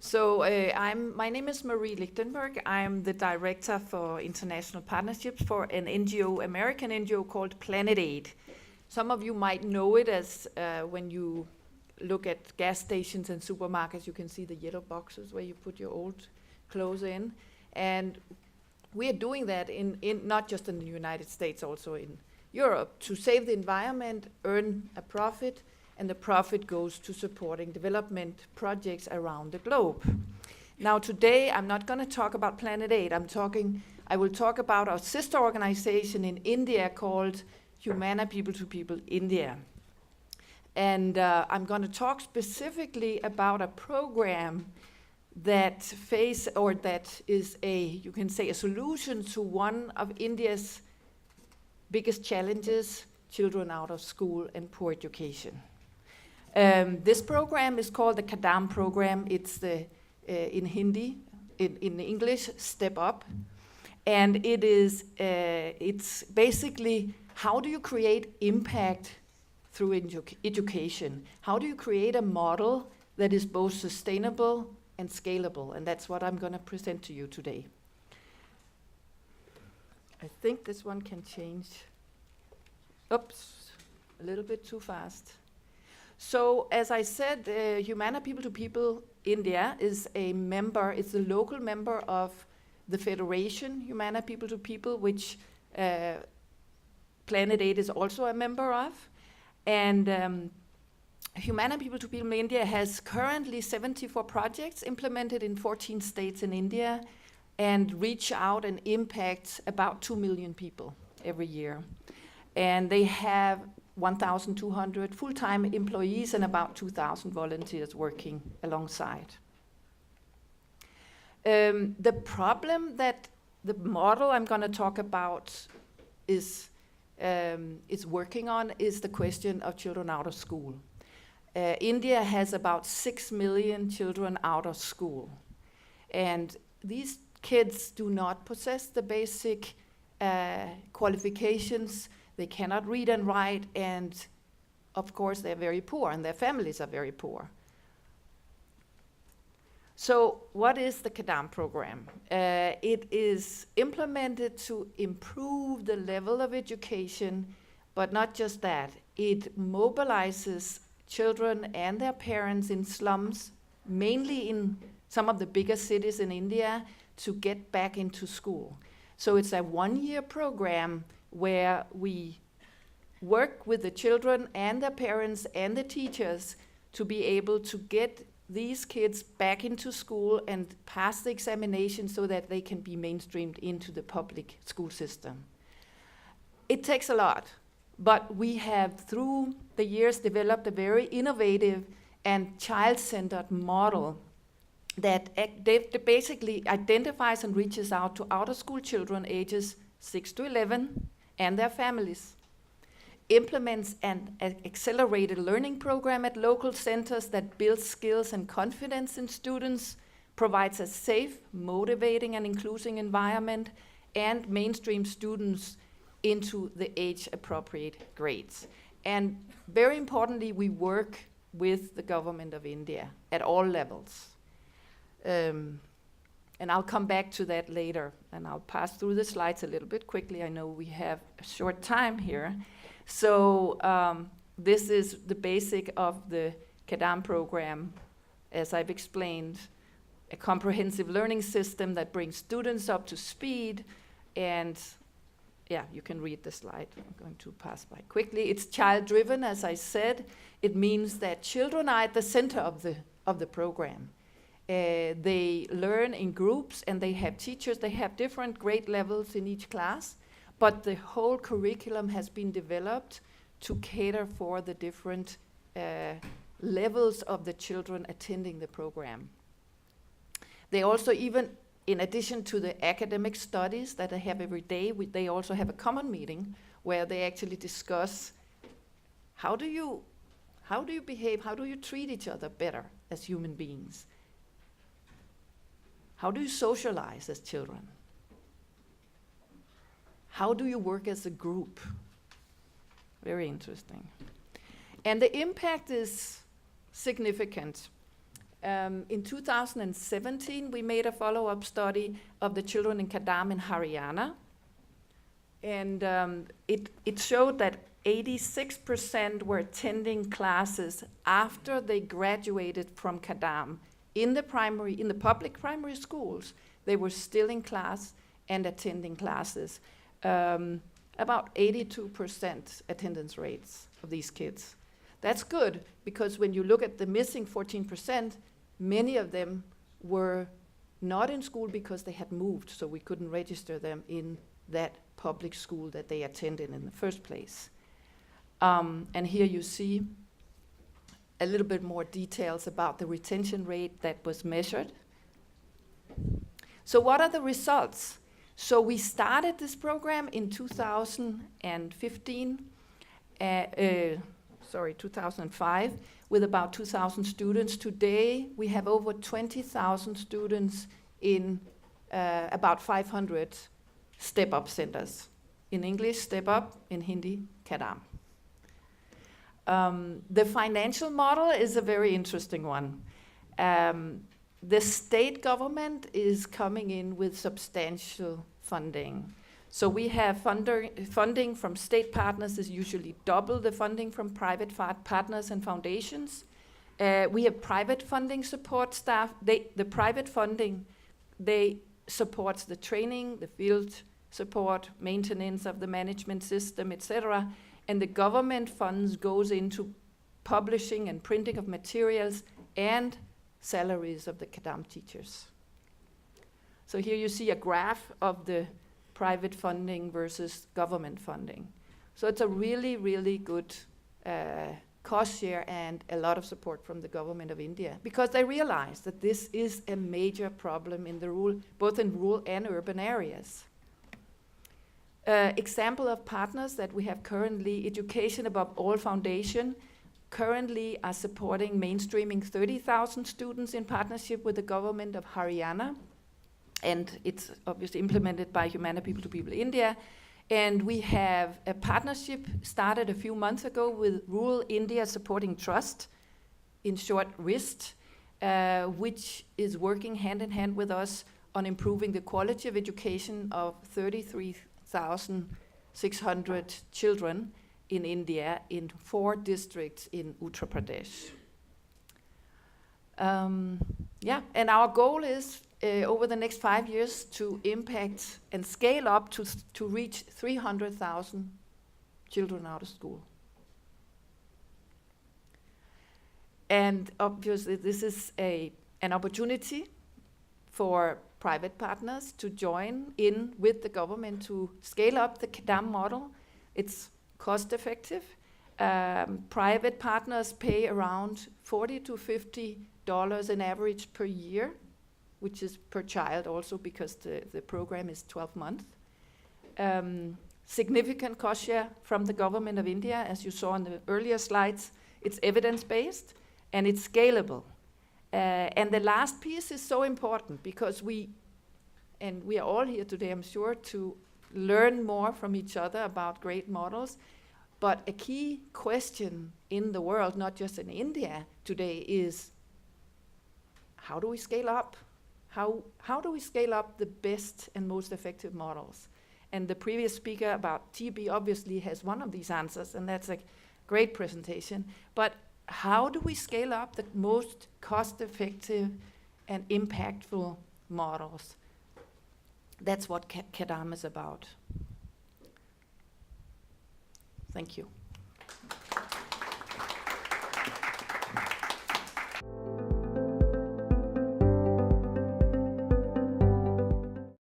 So my name is Marie Lichtenberg. I'm the director for international partnerships for an NGO, American NGO called Planet Aid. Some of you might know it as when you look at gas stations and supermarkets, you can see the yellow boxes where you put your old clothes in. And we are doing that in not just in the United States, also in Europe, to save the environment, earn a profit, and the profit goes to supporting development projects around the globe. Now today, I'm not going to talk about Planet Aid. I will talk about our sister organization in India called Humana People to People India. And I'm going to talk specifically about a program that is you can say, a solution to one of India's biggest challenges, children out of school and poor education. This program is called the Kadam program. It's the in Hindi, in English, Step Up, and it's basically how do you create impact through education? How do you create a model that is both sustainable and scalable? And that's what I'm going to present to you today. I think this one can change. Oops, a little bit too fast. So as I said, Humana People to People India is a member, it's a local member of the Federation Humana People to People, which Planet Aid is also a member of. And Humana People to People India has currently 74 projects implemented in 14 states in India and reach out and impact about 2 million people every year. And they have 1,200 full-time employees and about 2,000 volunteers working alongside. The problem that the model I'm going to talk about is working on is the question of children out of school. India has about 6 million children out of school. And these kids do not possess the basic qualifications. They cannot read and write, and of course they're very poor, and their families are very poor. So what is the Kadam program? It is implemented to improve the level of education, but not just that. It mobilizes children and their parents in slums, mainly in some of the biggest cities in India, to get back into school. So it's a one-year program where we work with the children and their parents and the teachers to be able to get these kids back into school and pass the examination so that they can be mainstreamed into the public school system. It takes a lot, but we have through the years developed a very innovative and child-centered model that basically identifies and reaches out to out-of-school children ages 6 to 11 and their families, implements an accelerated learning program at local centers that builds skills and confidence in students, provides a safe, motivating, and inclusive environment, and mainstream students into the age-appropriate grades. And very importantly, we work with the government of India at all levels. And I'll come back to that later, and I'll pass through the slides a little bit quickly. I know we have a short time here. So this is the basic of the Kadam program. As I've explained, a comprehensive learning system that brings students up to speed. And yeah, you can read the slide. I'm going to pass by quickly. It's child-driven, as I said. It means that children are at the center of the program. They learn in groups, and they have teachers. They have different grade levels in each class, but the whole curriculum has been developed to cater for the different levels of the children attending the program. They also, even in addition to the academic studies that they have every day, they also have a common meeting where they actually discuss how do you behave, how do you treat each other better as human beings? How do you socialize as children? How do you work as a group? Very interesting. And the impact is significant. In 2017, we made a follow-up study of the children in Kadam in Haryana. And it showed that 86% were attending classes after they graduated from Kadam. In the public primary schools, they were still in class and attending classes. About 82% attendance rates of these kids. That's good, because when you look at the missing 14%, many of them were not in school because they had moved, so we couldn't register them in that public school that they attended in the first place. And here you see a little bit more details about the retention rate that was measured. So what are the results? So we started this program in 2005, with about 2,000 students. Today, we have over 20,000 students in about 500 step-up centers. In English, step up, in Hindi, Kadam. The financial model is a very interesting one. The state government is coming in with substantial funding. So we have funding from state partners is usually double the funding from private partners and foundations. We have private funding support staff. The private funding, they supports the training, the field support, maintenance of the management system, etc. And the government funds goes into publishing and printing of materials and salaries of the Kadam teachers. So here you see a graph of the private funding versus government funding. So it's a really, really good cost share and a lot of support from the government of India, because they realize that this is a major problem in both in rural and urban areas. Example of partners that we have currently, Education Above All Foundation currently are supporting mainstreaming 30,000 students in partnership with the government of Haryana. And it's obviously implemented by Humana People to People India. And we have a partnership started a few months ago with Rural India Supporting Trust, in short RIST, which is working hand in hand with us on improving the quality of education of 33,600 children in India in 4 districts in Uttar Pradesh. And our goal is over the next 5 years to impact and scale up to reach 300,000 children out of school. And obviously this is an opportunity for private partners to join in with the government to scale up the Kadam model. It's cost effective. Private partners pay around $40 to $50 in average per year, which is per child also, because the program is 12 months. Significant cost share from the government of India, as you saw in the earlier slides. It's evidence-based and it's scalable. And the last piece is so important, because we are all here today, I'm sure, to learn more from each other about great models. But a key question in the world, not just in India today, is how do we scale up? How do we scale up the best and most effective models? And the previous speaker about TB obviously has one of these answers, and that's a great presentation. But how do we scale up the most cost-effective and impactful models? That's what Kadam is about. Thank you.